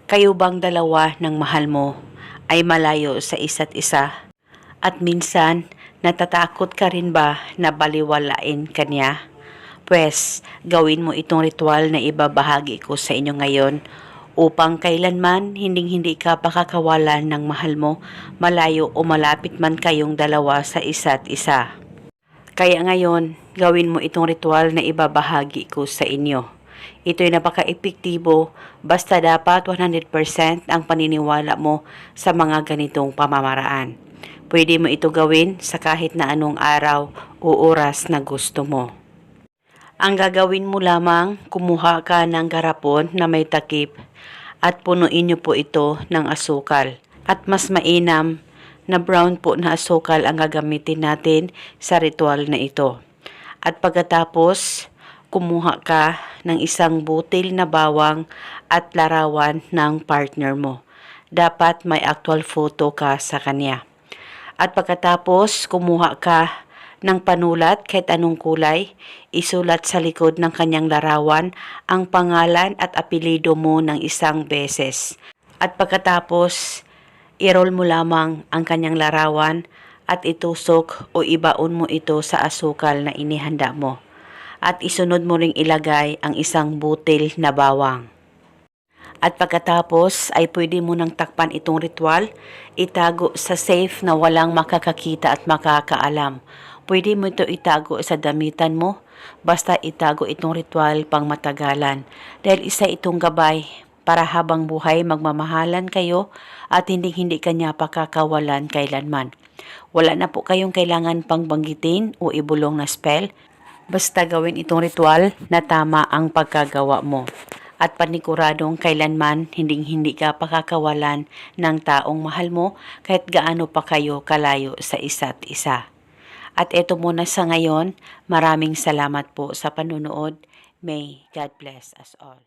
Kayo bang dalawa ng mahal mo ay malayo sa isa't isa? At minsan, natatakot ka rin ba na baliwalain ka niya? Pwes, gawin mo itong ritual na ibabahagi ko sa inyo ngayon upang kailanman hindi ka pakakawalan ng mahal mo, malayo o malapit man kayong dalawa sa isa't isa. Kaya ngayon, gawin mo itong ritual na ibabahagi ko sa inyo. Ito'y napaka-epektibo, basta dapat 100% ang paniniwala mo sa mga ganitong pamamaraan. Pwede mo ito gawin sa kahit na anong araw o oras na gusto mo. Ang gagawin mo lamang, kumuha ka ng garapon na may takip at punuin niyo po ito ng asukal. At mas mainam na brown po na asukal ang gagamitin natin sa ritual na ito. At pagkatapos, kumuha ka ng isang butil na bawang at larawan ng partner mo. Dapat may actual photo ka sa kanya. At pagkatapos, kumuha ka ng panulat kahit anong kulay, isulat sa likod ng kanyang larawan ang pangalan at apelido mo ng isang beses. At pagkatapos, i-roll mo lamang ang kanyang larawan at itusok o ibaon mo ito sa asukal na inihanda mo. At isunod mo ring ilagay ang isang butil na bawang. At pagkatapos ay pwede mo nang takpan itong ritual, itago sa safe na walang makakakita at makakaalam. Pwede mo ito itago sa damitan mo, basta itago itong ritual pang matagalan. Dahil isa itong gabay para habang buhay magmamahalan kayo at hindi kanya pakakawalan kailanman. Wala na po kayong kailangan pang banggitin o ibulong na spell. Basta gawin itong ritual na tama ang pagkagawa mo. At paniguradong kailanman hindi ka pakakawalan ng taong mahal mo kahit gaano pa kayo kalayo sa isa't isa. At eto muna sa ngayon, maraming salamat po sa panunood. May God bless us all.